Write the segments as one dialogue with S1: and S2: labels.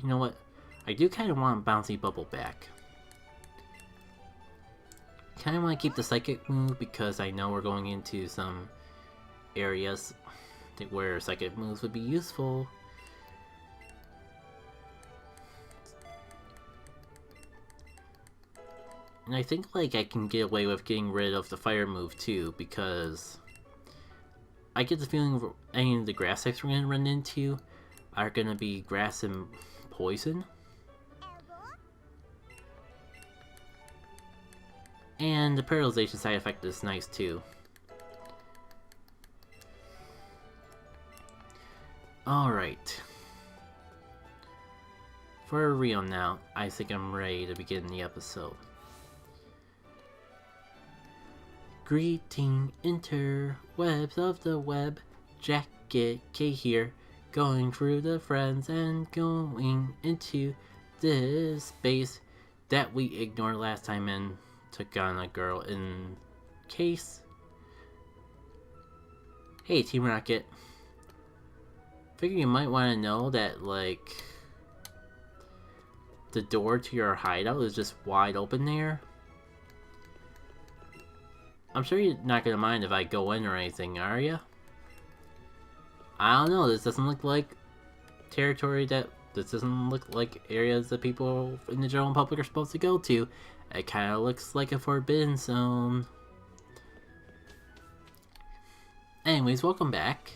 S1: you know what? I do kind of want Bouncy Bubble back. Kind of want to keep the Psychic move because I know we're going into some areas where Psychic moves would be useful. And I think like I can get away with getting rid of the Fire move too, because I get the feeling any of the grass types we're going to run into are going to be grass and poison. And the paralyzation side effect is nice too. Alright. For real now, I think I'm ready to begin the episode. Greeting interwebs of the web, Jacket K here, going through the friends and going into this space that we ignored last time and took on a girl in case. Hey Team Rocket, figure you might want to know that like the door to your hideout is just wide open there. I'm sure you're not gonna mind if I go in or anything, are ya? I don't know, this doesn't look like territory this doesn't look like areas that people in the general public are supposed to go to. It kinda looks like a forbidden zone. Anyways, welcome back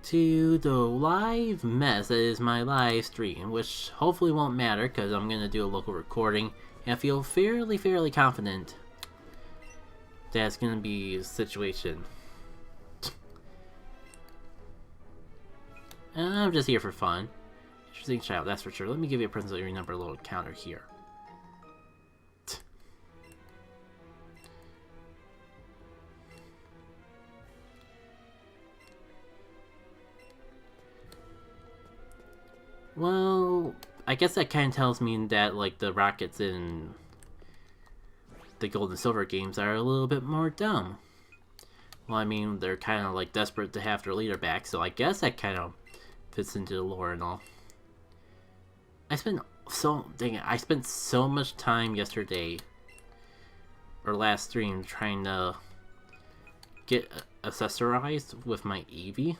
S1: to the live mess that is my live stream, which hopefully won't matter because I'm gonna do a local recording and I feel fairly confident that's gonna be a situation. And I'm just here for fun. Interesting child, that's for sure. Let me give you a present so you remember a little counter here. Well, I guess that kind of tells me that like the Rockets in the Gold and Silver games are a little bit more dumb. Well, I mean, they're kind of like desperate to have their leader back, so I guess that kind of fits into the lore and all. I spent so much time yesterday or last stream trying to get accessorized with my Eevee.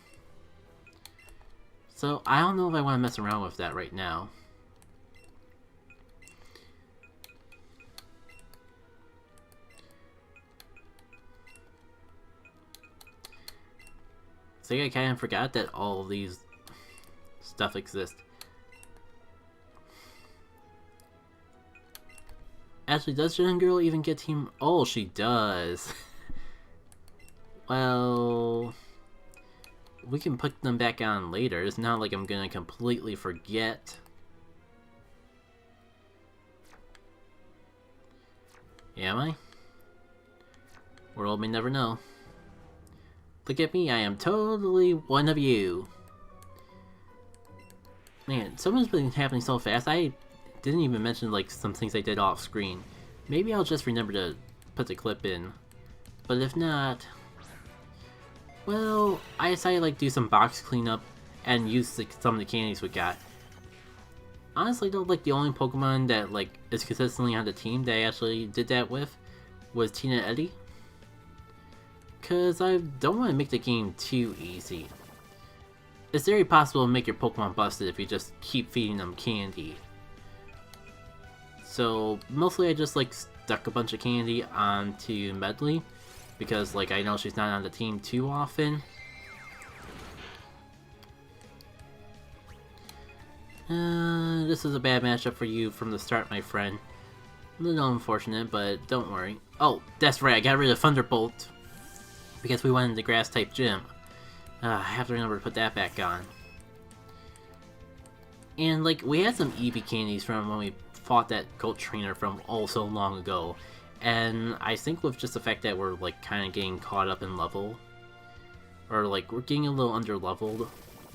S1: So I don't know if I want to mess around with that right now. So I kind of forgot that all of these stuff exist. Actually, does Gen Girl even get team? Oh, she does. Well, we can put them back on later. It's not like I'm gonna completely forget. Am I? World may never know. Look at me, I am totally one of you. Man, so much been happening so fast, I didn't even mention like some things I did off screen. Maybe I'll just remember to put the clip in. But if not, well, I decided to like do some box cleanup and use some of the candies we got. Honestly though, like the only Pokemon that like is consistently on the team that I actually did that with was Tina and Eddie. Cause I don't want to make the game too easy. It's very possible to make your Pokemon busted if you just keep feeding them candy. So mostly I just like stuck a bunch of candy onto Medley because like I know she's not on the team too often. This is a bad matchup for you from the start, my friend. A little unfortunate, but don't worry. Oh, that's right, I got rid of Thunderbolt because we went into grass type gym. I have to remember to put that back on. And like we had some Eevee candies from when we fought that goat trainer from oh so long ago, and I think with just the fact that we're like kind of getting caught up in level, or like we're getting a little under leveled,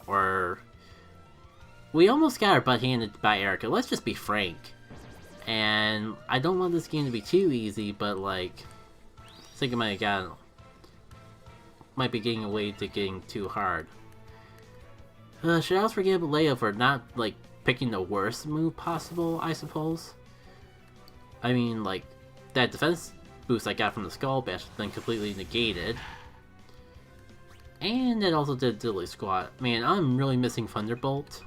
S1: or we almost got our butt handed by Erica, let's just be frank. And I don't want this game to be too easy, but like I think it might be getting away to getting too hard. Should I also forgive Leia for not, like, picking the worst move possible, I suppose? I mean, like, that defense boost I got from the Skull Bash has been completely negated. And it also did Diddly Squat. Man, I'm really missing Thunderbolt.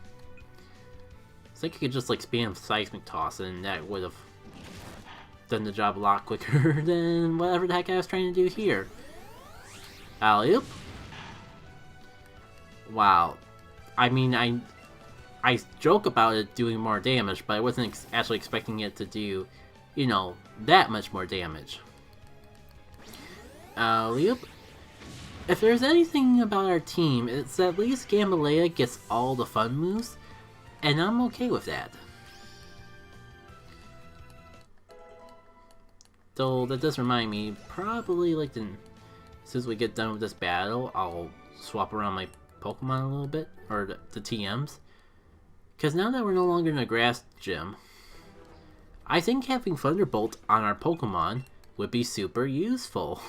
S1: I think I could just, like, spam Seismic Toss and that would have done the job a lot quicker than whatever the heck I was trying to do here. Alley-oop. Wow. I mean, I joke about it doing more damage, but I wasn't actually expecting it to do, you know, that much more damage. Alley-oop. If there's anything about our team, it's at least Gambalea gets all the fun moves, and I'm okay with that. Though that does remind me, probably like as soon as we get done with this battle, I'll swap around my Pokemon a little bit, or the TMs. Because now that we're no longer in a grass gym, I think having Thunderbolt on our Pokemon would be super useful.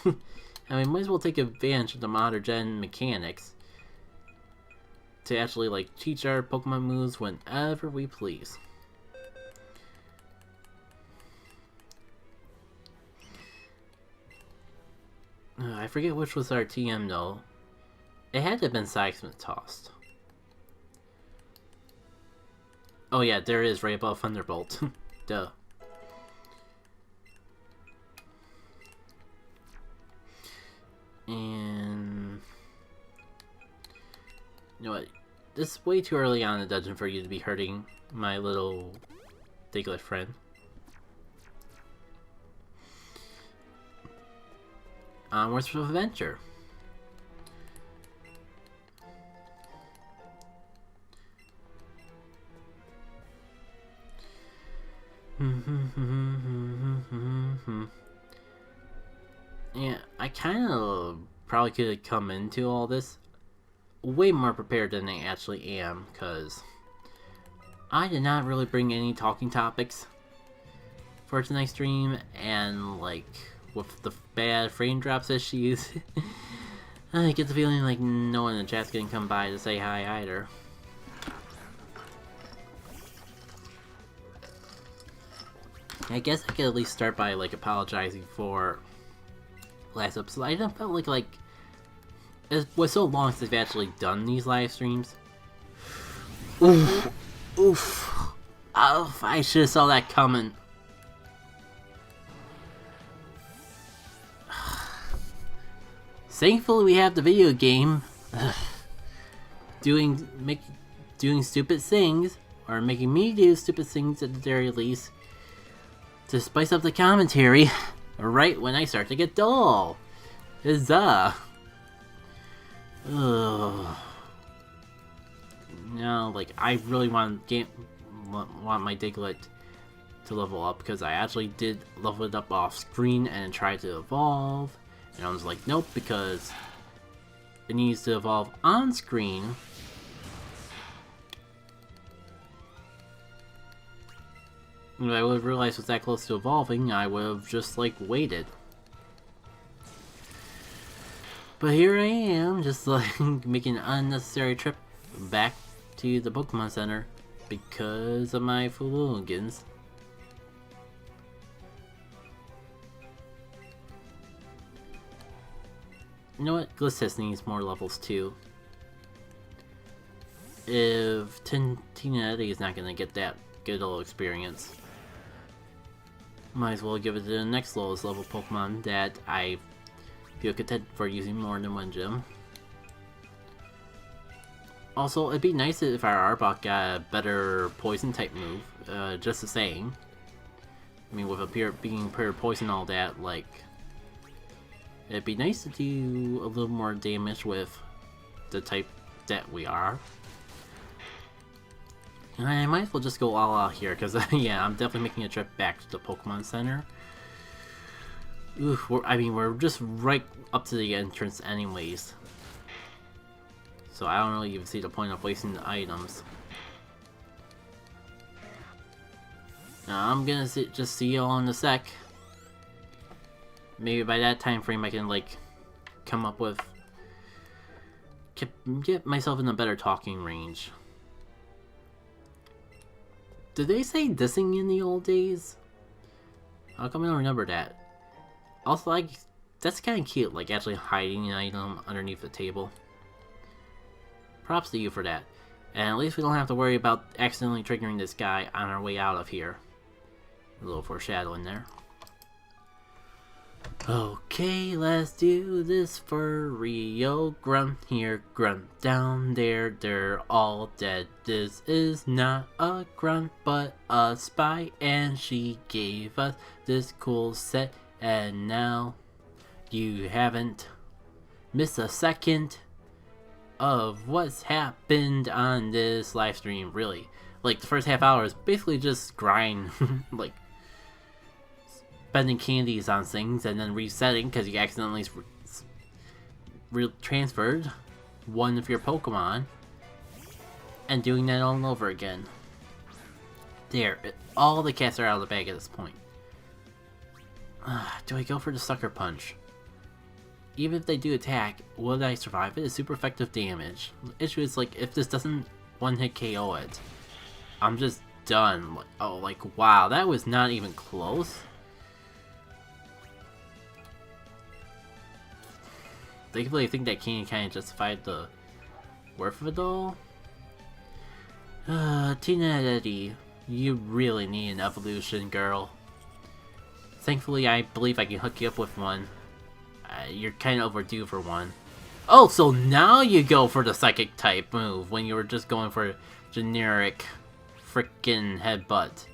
S1: I mean, might as well take advantage of the modern gen mechanics to actually, like, teach our Pokemon moves whenever we please. I forget which was our TM though. It had to have been Seismic Tossed. Oh yeah, there it is, right above Thunderbolt. Duh. And... you know what? This is way too early on in the dungeon for you to be hurting my little Diglett friend. Onwards with adventure. Yeah, I kind of probably could have come into all this way more prepared than I actually am, because I did not really bring any talking topics for tonight's stream, and like with the bad frame drops issues, I get the feeling like no one in the chat's gonna come by to say hi either. I guess I could at least start by like apologizing for last episode. I don't felt like it was so long since I've actually done these live streams. Oof, oof. Oh, I should have saw that coming. Thankfully, we have the video game doing stupid things, or making me do stupid things at the very least, to spice up the commentary right when I start to get dull. Huzzah! Ugh. No, like I really want my Diglett to level up, because I actually did level it up off screen and tried to evolve. And I was like, nope, because it needs to evolve on screen. If I would have realized it was that close to evolving, I would have just, like, waited. But here I am, just, like, making an unnecessary trip back to the Pokemon Center because of my Fulugans. You know what? Glisses needs more levels too. If Tintinetti is not gonna get that good old experience, might as well give it to the next lowest level Pokemon that I feel content for using more than one gym. Also, it'd be nice if our Arbok got a better poison type move, just the saying. I mean, with a being pure poison and all that, like, it'd be nice to do a little more damage with the type that we are. And I might as well just go all out here, because yeah, I'm definitely making a trip back to the Pokemon Center. Oof, we're just right up to the entrance anyways. So I don't really even see the point of wasting the items. Now I'm gonna just see y'all in a sec. Maybe by that time frame I can like come get myself in a better talking range. Did they say dissing in the old days? How come I don't remember that? Also, like, that's kind of cute, like actually hiding an item underneath the table. Props to you for that. And at least we don't have to worry about accidentally triggering this guy on our way out of here. A little foreshadowing there. Okay, let's do this for Rio. Grunt here, grunt down there, they're all dead. This is not a grunt, but a spy, and she gave us this cool set, and now you haven't missed a second of what's happened on this live stream, really. Like, the first half hour is basically just grind, like, spending candies on things and then resetting because you accidentally transferred one of your Pokemon and doing that all over again. There, all the cats are out of the bag at this point. Do I go for the Sucker Punch? Even if they do attack, will I survive it? It's super effective damage. The issue is, like, if this doesn't one-hit KO it, I'm just done. Oh, like, wow, that was not even close. They really think that candy kind of justified the worth of it all? Tina and Eddie, you really need an evolution, girl. Thankfully, I believe I can hook you up with one. You're kind of overdue for one. Oh, so now you go for the psychic type move when you were just going for generic frickin' headbutt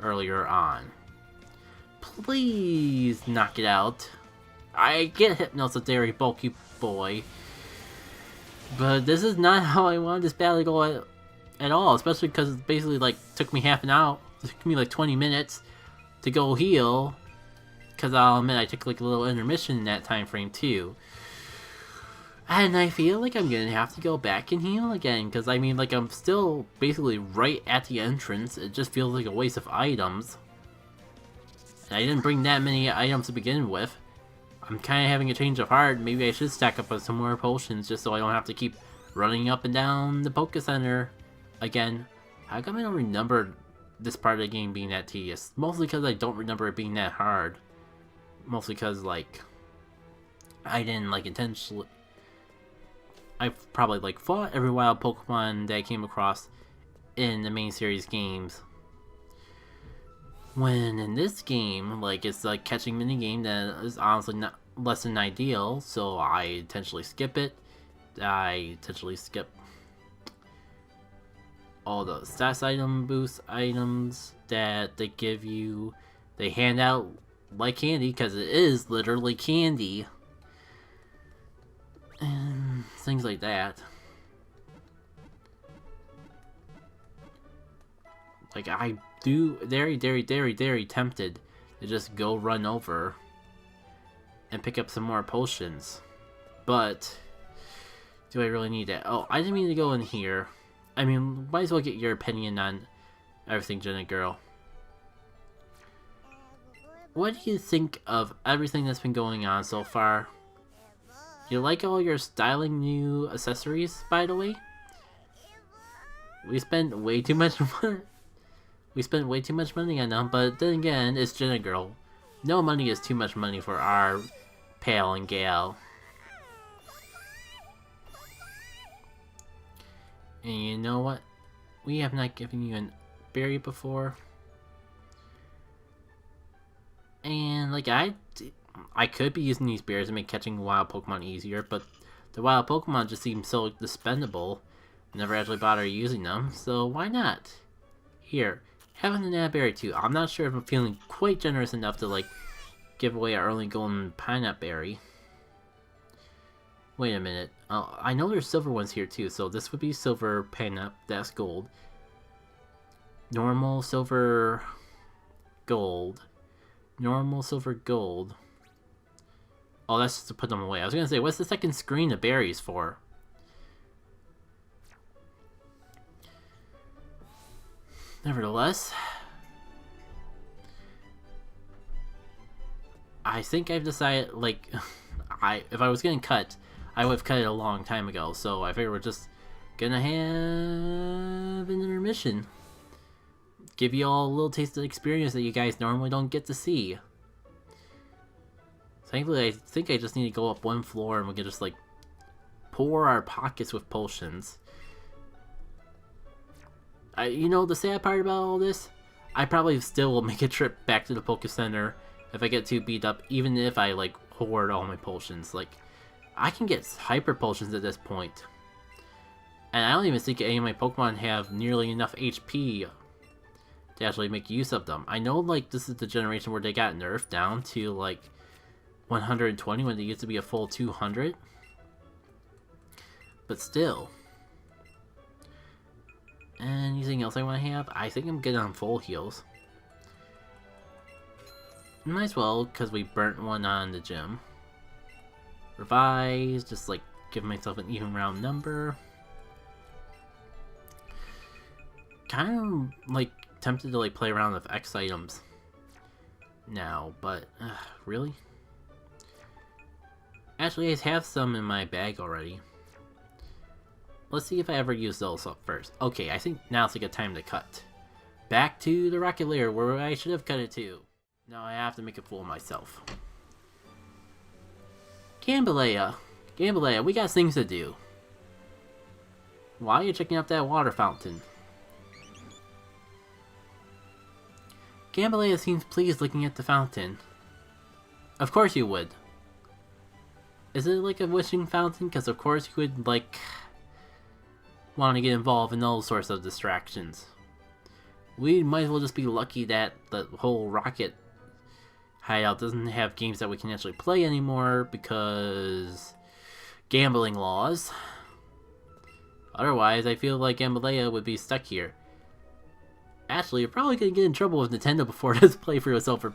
S1: earlier on. Please knock it out. I get Hypno's a very bulky boy, but this is not how I wanted this battle to go at all, especially because it basically like took me half an hour, it took me like 20 minutes to go heal, because I'll admit I took like a little intermission in that time frame too. And I feel like I'm gonna have to go back and heal again, because I mean, like, I'm still basically right at the entrance. It just feels like a waste of items. And I didn't bring that many items to begin with. I'm kind of having a change of heart. Maybe I should stack up with some more potions just so I don't have to keep running up and down the Poké Center again. How come I don't remember this part of the game being that tedious? Mostly because I don't remember it being that hard. Mostly because, like, I didn't, like, intentionally... I've probably, like, fought every wild Pokemon that I came across in the main series games. When in this game, like, it's like catching minigame that is honestly not less than ideal, so I intentionally skip it. I intentionally skip all the stats item boost items that they give you. They hand out like candy, because it is literally candy. And things like that. Like, I do very tempted to just go run over and pick up some more potions. But do I really need that? Oh, I didn't mean to go in here. I mean, might as well get your opinion on everything, Jenna girl. What do you think of everything that's been going on so far? You like all your styling new accessories, by the way? We spent way too much money. We spent way too much money on them, but then again, it's Jenna girl. No money is too much money for our pal and gal. And you know what? We have not given you a berry before. And like I could be using these berries to make catching wild Pokemon easier, but the wild Pokemon just seem so expendable. Never actually bother using them, so why not? Here, have an banana berry too. I'm not sure if I'm feeling quite generous enough to like give away our early golden pineapple berry. Wait a minute. I know there's silver ones here too, so this would be silver pineapple. That's gold. Normal silver gold. Normal silver gold. Oh, that's just to put them away. I was gonna say, what's the second screen of berries for? Nevertheless, I think I've decided, like, if I was getting cut, I would have cut it a long time ago. So I figure we're just gonna have an intermission. Give you all a little taste of the experience that you guys normally don't get to see. Thankfully, I think I just need to go up one floor and we can just like pour our pockets with potions. You know the sad part about all this? I probably still will make a trip back to the Poke Center if I get too beat up, even if I like hoard all my potions. Like, I can get hyper potions at this point. And I don't even think any of my Pokemon have nearly enough HP to actually make use of them. I know like this is the generation where they got nerfed down to like 120 when they used to be a full 200. But still. Anything else I want to have? I think I'm good on full heals. Might as well, because we burnt one on the gym. Revise, just like give myself an even round number. Kind of like tempted to like play around with X items now, but really? Actually, I have some in my bag already. Let's see if I ever use those up first. Okay, I think now's a good time to cut. Back to the Rocket Lair, where I should have cut it to. Now I have to make a fool of myself. Gambalea, we got things to do. Why are you checking out that water fountain? Gambalea seems pleased looking at the fountain. Of course you would. Is it like a wishing fountain? Because of course you would, like, want to get involved in all sorts of distractions. We might as well just be lucky that the whole Rocket hideout doesn't have games that we can actually play anymore because gambling laws. Otherwise, I feel like Gambalea would be stuck here. Actually, you're probably going to get in trouble with Nintendo before this playthrough is over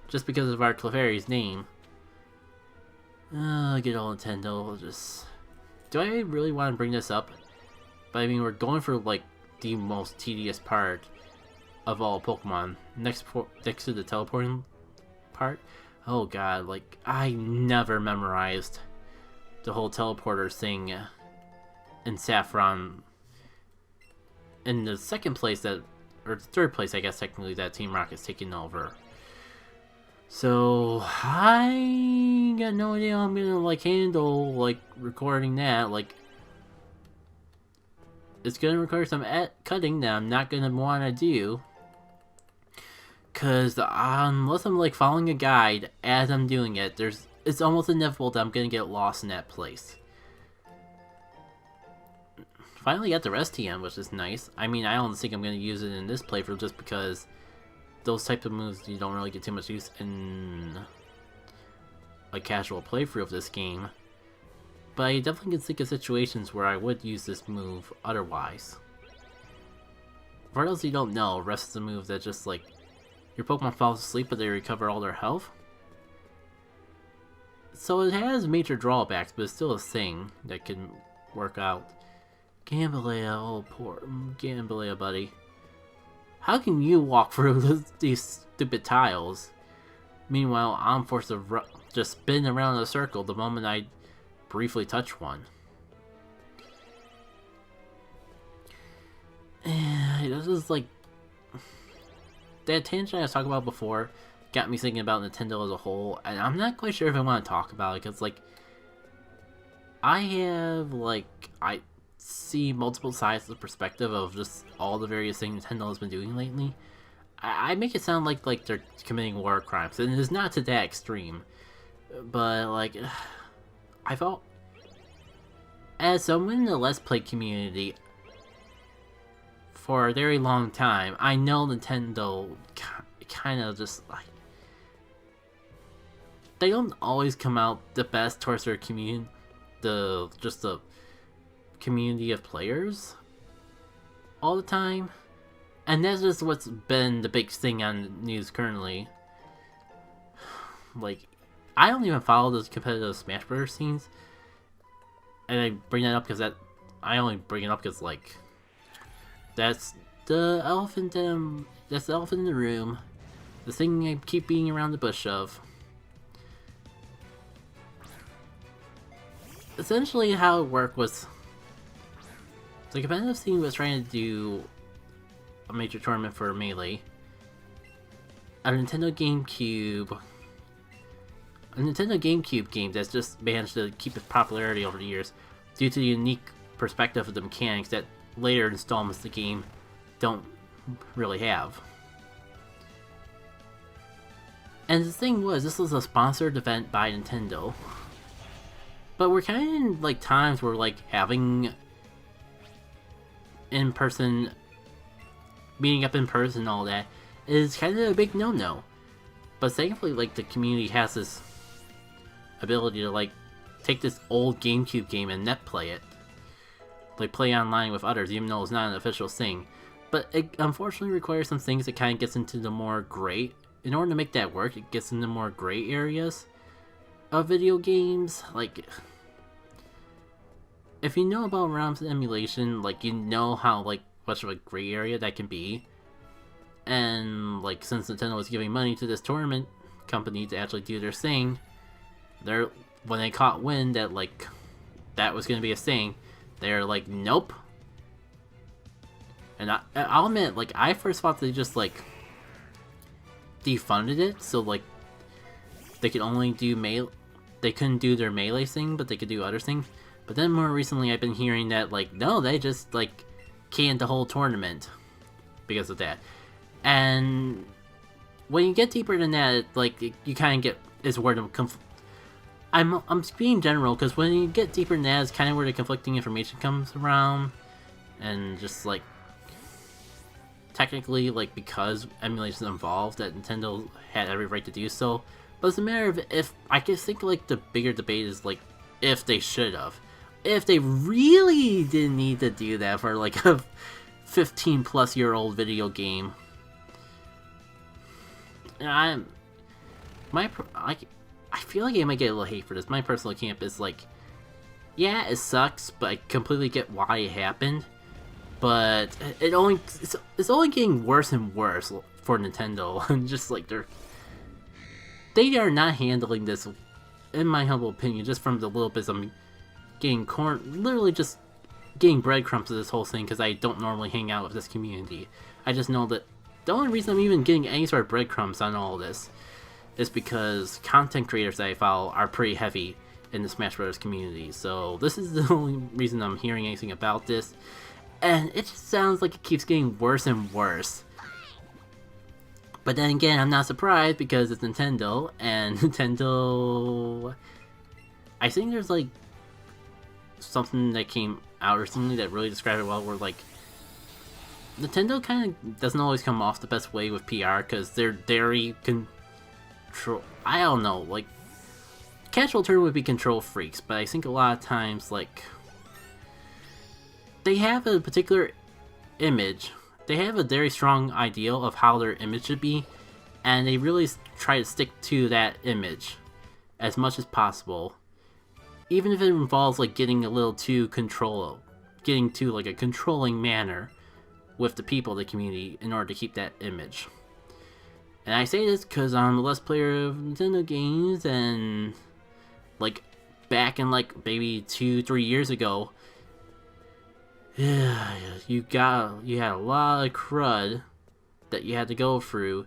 S1: just because of our Clefairy's name. Good old Nintendo. Do I really want to bring this up? But I mean, we're going for like the most tedious part of all Pokemon. Next to the teleporting part. Oh god, like I never memorized the whole teleporter thing in Saffron. In the second place or the third place, I guess technically, that Team Rocket's taking over. So I got no idea how I'm gonna like handle like recording that. Like, it's gonna require some cutting that I'm not gonna want to do, cause unless I'm like following a guide as I'm doing it, it's almost inevitable that I'm gonna get lost in that place. Finally got the rest TM, which is nice. I mean, I don't think I'm going to use it in this playthrough just because those types of moves you don't really get too much use in a casual playthrough of this game. But I definitely can think of situations where I would use this move otherwise. For those of you who don't know, rest is a move that just like your Pokemon falls asleep but they recover all their health. So it has major drawbacks, but it's still a thing that can work out. Gambalea, oh poor Gambalea, buddy. How can you walk through these stupid tiles? Meanwhile, I'm forced to just spin around in a circle the moment I briefly touch one. This is like... That tangent I was talking about before got me thinking about Nintendo as a whole, and I'm not quite sure if I want to talk about it, because like... I see multiple sides of the perspective of just all the various things Nintendo has been doing lately. I make it sound like they're committing war crimes, and it's not to that extreme. But like, I felt as someone in the Let's Play community for a very long time, I know Nintendo kind of just like, they don't always come out the best towards their community, the community of players all the time, and that's just what's been the big thing on the news currently. Like, I don't even follow those competitive Smash Bros. Scenes, and I bring that up because like that's the elephant in the room, the thing I keep beating around the bush of. essentially how it worked was the competitive scene was trying to do a major tournament for Melee. A Nintendo GameCube game that's just managed to keep its popularity over the years due to the unique perspective of the mechanics that later installments of the game don't really have. And the thing was, this was a sponsored event by Nintendo. But we're kind of in like times where like having in-person, meeting up in person and all that is kind of a big no-no. But thankfully, like, the community has this ability to like take this old GameCube game and net play it. Like play online with others, even though it's not an official thing. But it unfortunately requires some things that kind of gets into the more gray. In order to make that work, it gets into more gray areas of video games. Like, if you know about ROMs emulation, like, you know how like much of a gray area that can be. And like, since Nintendo was giving money to this tournament company to actually do their thing, when they caught wind that like that was going to be a thing, they're like, nope. And I'll admit, like, I first thought they just like defunded it, so like they could only do they couldn't do their Melee thing, but they could do other things. But then more recently, I've been hearing that like, no, they just like canned the whole tournament because of that. And when you get deeper than that, like, you kind of get is where the I'm speaking general, because when you get deeper than that, it's kind of where the conflicting information comes around, and just like technically, like, because emulation is involved, that Nintendo had every right to do so. But it's a matter of if. I just think like the bigger debate is like if they should have, if they really didn't need to do that for like a 15-plus-year-old video game. And I feel like I might get a little hate for this. My personal camp is like, yeah, it sucks, but I completely get why it happened. But it's only getting worse and worse for Nintendo. And just like they are not handling this, in my humble opinion, just from the little bits I'm getting literally just getting breadcrumbs of this whole thing, because I don't normally hang out with this community. I just know that the only reason I'm even getting any sort of breadcrumbs on all of this is because content creators that I follow are pretty heavy in the Smash Bros. Community. So this is the only reason I'm hearing anything about this. And it just sounds like it keeps getting worse and worse. But then again, I'm not surprised because it's Nintendo, and Nintendo... I think there's like something that came out recently that really described it well, where like Nintendo kind of doesn't always come off the best way with PR, because they're very I don't know, like, casual term would be control freaks, but I think a lot of times, like, they have a particular image, they have a very strong ideal of how their image should be, and they really try to stick to that image as much as possible, even if it involves, like, getting to, like, a controlling manner with the people of the community in order to keep that image. And I say this because I'm a Let's Player of Nintendo games, and like back in like maybe 2-3 years ago, yeah, you had a lot of crud that you had to go through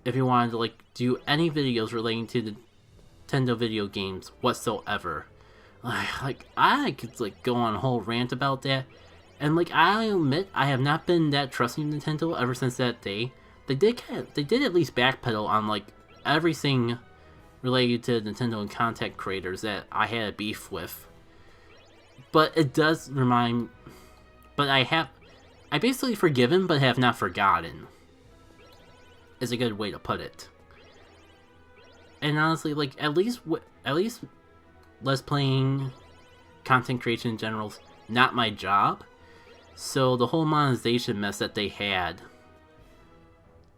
S1: if you wanted to like do any videos relating to the Nintendo video games whatsoever. Like I could like go on a whole rant about that, and like I admit I have not been that trusting of Nintendo ever since that day. They did at least backpedal on like everything related to Nintendo and content creators that I had a beef with. But it does remind... But I basically forgiven but have not forgotten, is a good way to put it. And honestly, like, at least Let's Playing content creation in general is not my job. So the whole monetization mess that they had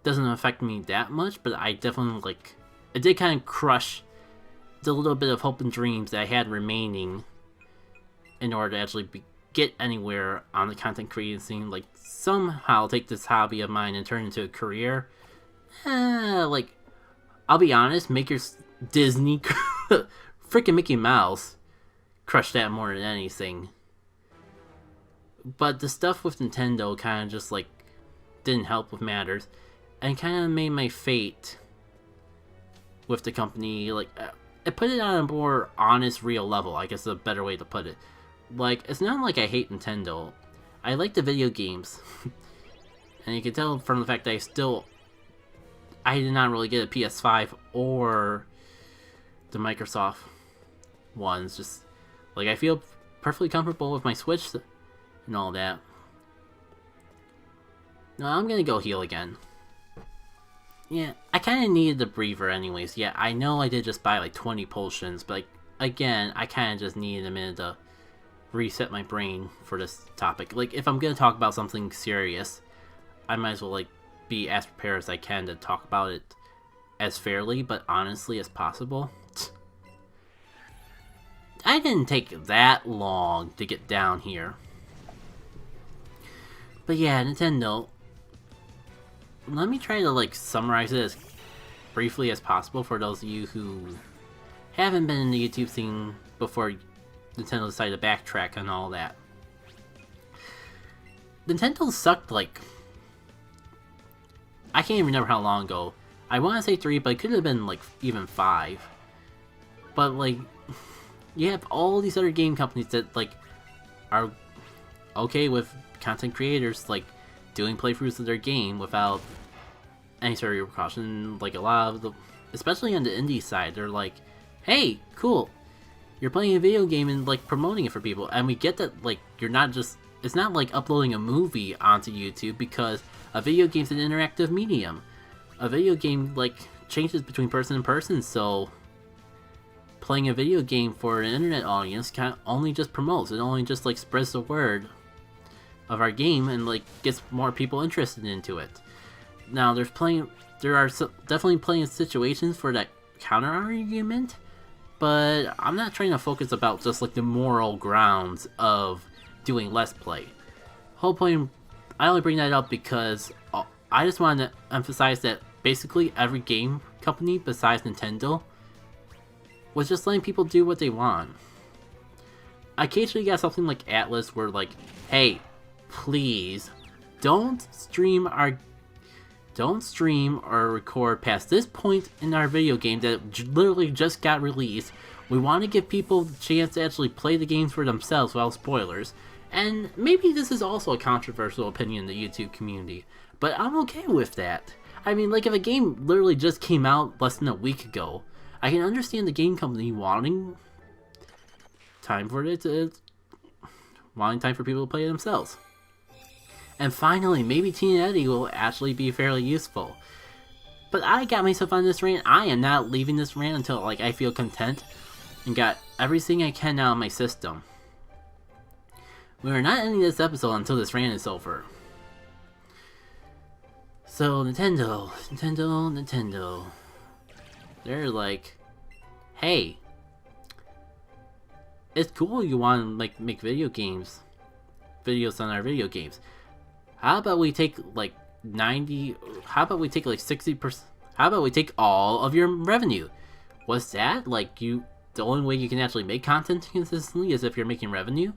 S1: doesn't affect me that much, but I definitely, like, it did kind of crush the little bit of hope and dreams that I had remaining in order to actually get anywhere on the content creating scene, like, somehow take this hobby of mine and turn it into a career. Like, I'll be honest, make your Disney, freaking Mickey Mouse, crushed that more than anything. But the stuff with Nintendo kind of just like didn't help with matters, and kind of made my fate with the company like it put it on a more honest, real level. I guess is a better way to put it. Like, it's not like I hate Nintendo. I like the video games, and you can tell from the fact that I did not really get a PS5 or the Microsoft ones. Just like I feel perfectly comfortable with my Switch and all that. No, I'm gonna go heal again. Yeah, I kind of needed the breather anyways. Yeah, I know I did just buy like 20 potions, but like, again, I kind of just needed a minute to reset my brain for this topic. Like, if I'm gonna talk about something serious, I might as well like be as prepared as I can to talk about it as fairly but honestly as possible. I didn't take that long to get down here. But yeah, Nintendo. Let me try to like summarize it as briefly as possible for those of you who haven't been in the YouTube scene before Nintendo decided to backtrack and all that. Nintendo sucked like... I can't even remember how long ago. I want to say 3, but it could have been like even 5. But like, you have all these other game companies that like are okay with content creators like doing playthroughs of their game without any sort of repercussion. Like a lot of the, especially on the indie side, they're like, hey, cool, you're playing a video game and like promoting it for people. And we get that like you're not just, it's not like uploading a movie onto YouTube, because a video game's an interactive medium. A video game like changes between person and person, so playing a video game for an internet audience kind of only just promotes, it only just like spreads the word of our game and like gets more people interested into it. Now there are definitely plenty of situations for that counter argument, but I'm not trying to focus about just like the moral grounds of doing Let's Play. Whole point, I only bring that up because I just want to emphasize that basically every game company besides Nintendo was just letting people do what they want. I occasionally got something like Atlas where like, hey, please don't stream or record past this point in our video game that literally just got released. We want to give people the chance to actually play the games for themselves without spoilers. And maybe this is also a controversial opinion in the YouTube community, but I'm okay with that. I mean, like, if a game literally just came out less than a week ago, I can understand the game company wanting time for people to play it themselves. And finally, maybe Teen Eddie will actually be fairly useful. But I got myself on this rant. I am not leaving this rant until like I feel content and got everything I can out of my system. We are not ending this episode until this rant is over. So Nintendo. They're like, hey, it's cool you want to like make videos on our video games. How about we take like 60%, how about we take all of your revenue? What's that? Like, the only way you can actually make content consistently is if you're making revenue?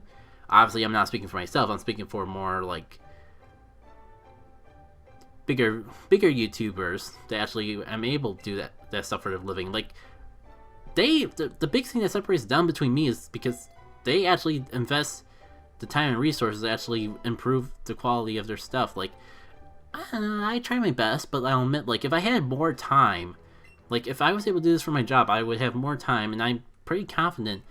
S1: Obviously, I'm not speaking for myself, I'm speaking for more like bigger YouTubers that actually am able to do that stuff for a living. Like, the big thing that separates them between me is because they actually invest the time and resources to actually improve the quality of their stuff. Like, I try my best, but I'll admit, like, if I had more time, like, if I was able to do this for my job, I would have more time, and I'm pretty confident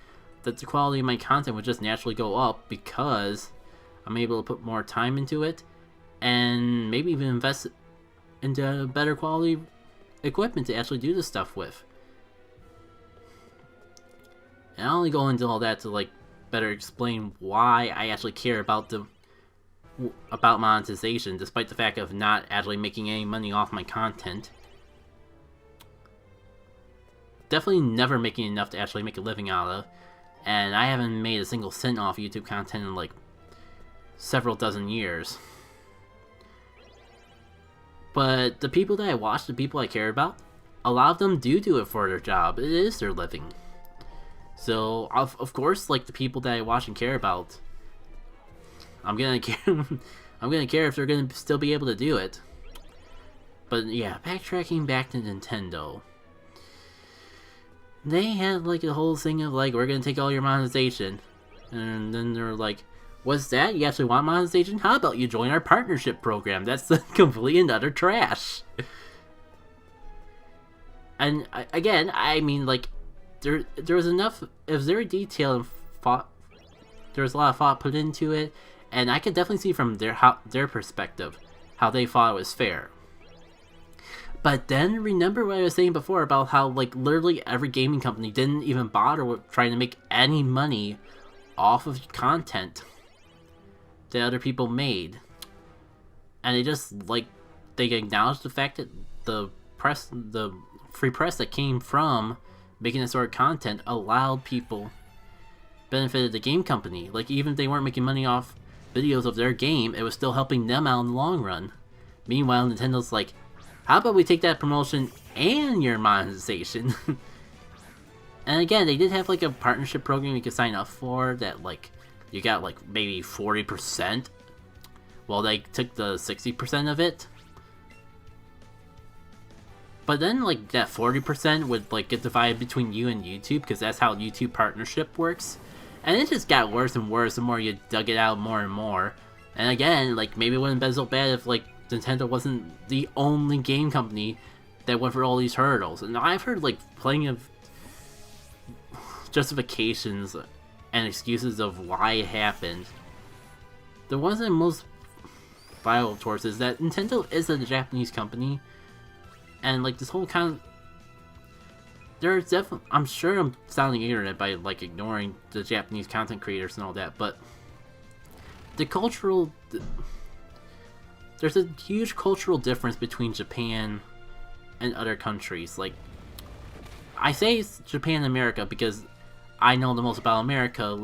S1: that the quality of my content would just naturally go up because I'm able to put more time into it, and maybe even invest into better quality equipment to actually do this stuff with. And I only go into all that to, like, better explain why I actually care about monetization, despite the fact of not actually making any money off my content. Definitely never making enough to actually make a living out of, and I haven't made a single cent off YouTube content in like several dozen years. But the people that I watch, the people I care about, a lot of them do it for their job. It is their living. So of course, like the people that I watch and care about, I'm gonna care. I'm gonna care if they're gonna still be able to do it. But yeah, backtracking back to Nintendo, they had like a whole thing of like, we're gonna take all your monetization, and then they're like, what's that? You actually want monetization? How about you join our partnership program? That's complete and utter trash. And again, I mean, like, there was enough. It was very detailed and thought. There was a lot of thought put into it, and I could definitely see from their perspective how they thought it was fair. But then remember what I was saying before about how like literally every gaming company didn't even bother with trying to make any money off of content that other people made, and they just like they acknowledged the fact that the free press that came from making this sort of content allowed people, benefited the game company. Like even if they weren't making money off videos of their game, it was still helping them out in the long run. Meanwhile, Nintendo's like, how about we take that promotion and your monetization? And again, they did have like a partnership program you could sign up for that like you got like maybe 40%, while they took the 60% of it. But then like that 40% would like get divided between you and YouTube, because that's how YouTube partnership works. And it just got worse and worse the more you dug it out more and more. And again, like maybe it wouldn't have been so bad if like Nintendo wasn't the only game company that went for all these hurdles. And I've heard like plenty of justifications and excuses of why it happened. The one that I'm most vital towards is that Nintendo is a Japanese company, and like this whole kind of, there's definitely, I'm sure I'm sounding ignorant by like ignoring the Japanese content creators and all that, but the cultural, there's a huge cultural difference between Japan and other countries. Like, I say Japan and America because I know the most about America,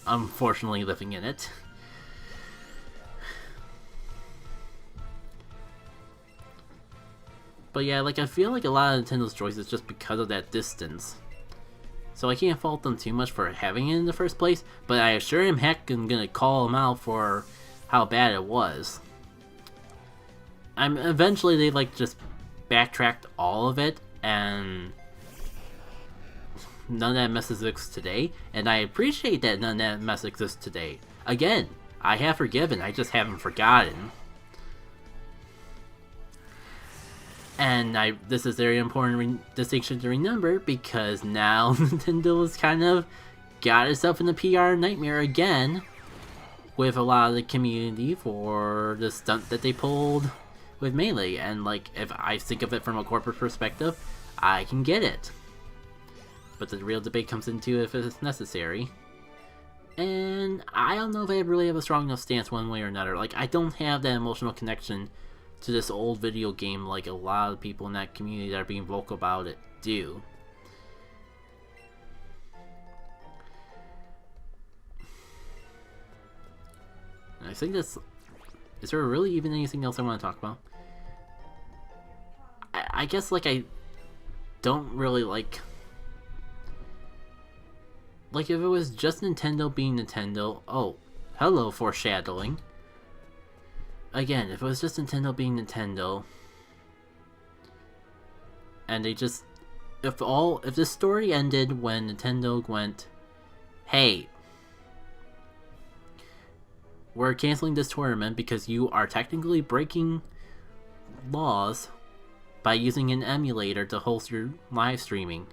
S1: unfortunately living in it. But yeah, like I feel like a lot of Nintendo's choices just because of that distance. So I can't fault them too much for having it in the first place, but I sure am heck am gonna call them out for how bad it was. Eventually they like just backtracked all of it, and none of that mess exists today, and I appreciate that none of that mess exists today. Again, I have forgiven, I just haven't forgotten. And this is a very important distinction to remember, because now Nintendo has kind of got itself in a PR nightmare again with a lot of the community for the stunt that they pulled with Melee. And like, if I think of it from a corporate perspective, I can get it. But the real debate comes into if it's necessary. And I don't know if I really have a strong enough stance one way or another. Like, I don't have that emotional connection to this old video game like a lot of people in that community that are being vocal about it do. And I think that's... Is there really even anything else I want to talk about? I guess, like, I don't really like... Like, if it was just Nintendo being Nintendo... Oh, hello, foreshadowing. Again, if it was just Nintendo being Nintendo, and they just, if this story ended when Nintendo went, hey, we're canceling this tournament because you are technically breaking laws by using an emulator to host your live streaming,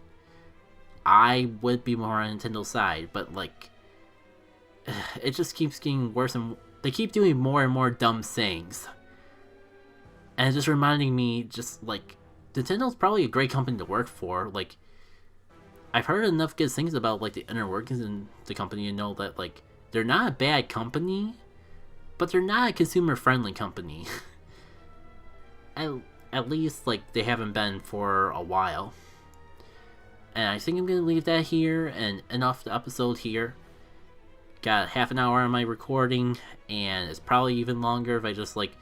S1: I would be more on Nintendo's side. But like, it just keeps getting worse, and they keep doing more and more dumb things. And it's just reminding me, just like, Nintendo's probably a great company to work for. Like, I've heard enough good things about like the inner workings in the company to know that like they're not a bad company, but they're not a consumer friendly company. At least like they haven't been for a while. And I think I'm gonna leave that here and end off the episode here. Got half an hour on my recording, and it's probably even longer if I just like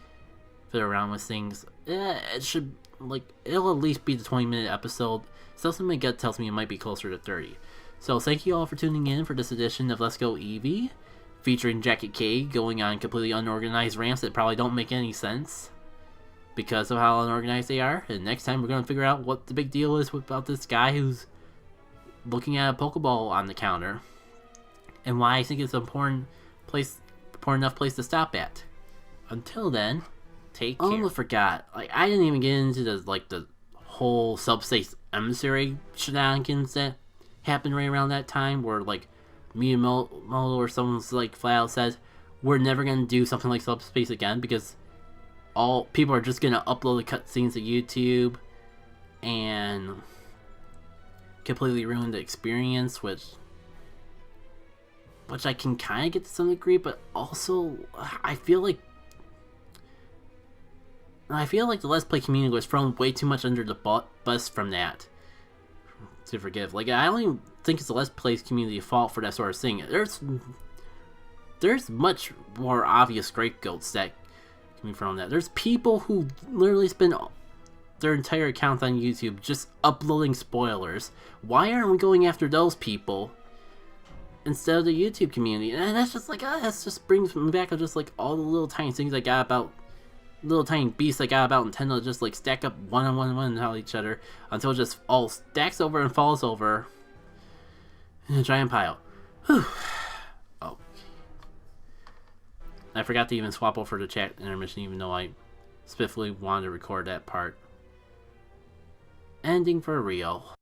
S1: fiddle around with things. It should, like, it'll at least be the 20-minute episode. Something my gut tells me it might be closer to 30. So thank you all for tuning in for this edition of Let's Go Eevee, featuring Jacket K going on completely unorganized rants that probably don't make any sense because of how unorganized they are. And next time we're going to figure out what the big deal is about this guy who's looking at a Pokeball on the counter, and why I think it's an important enough place to stop at. Until then, take care. I almost forgot. I didn't even get into the whole Subspace Emissary shenanigans that happened right around that time, where Miyamoto or someone's flat out says we're never gonna do something like Subspace again because all people are just gonna upload the cutscenes to YouTube and completely ruin the experience, which I can kind of get to some degree, but also I feel like the Let's Play community was thrown way too much under the bus from that to forgive. I don't even think it's the Let's Play community's fault for that sort of thing. There's much more obvious scapegoats that can be from that. There's people who literally spend their entire account on YouTube just uploading spoilers. Why aren't we going after those people instead of the YouTube community? And that's just that just brings me back to just all the little tiny things I got about little tiny beasts I got about Nintendo just stack up one on each other until it just all stacks over and falls over in a giant pile. Whew. Oh, I forgot to even swap over the chat intermission, even though I specifically wanted to record that part. Ending for real.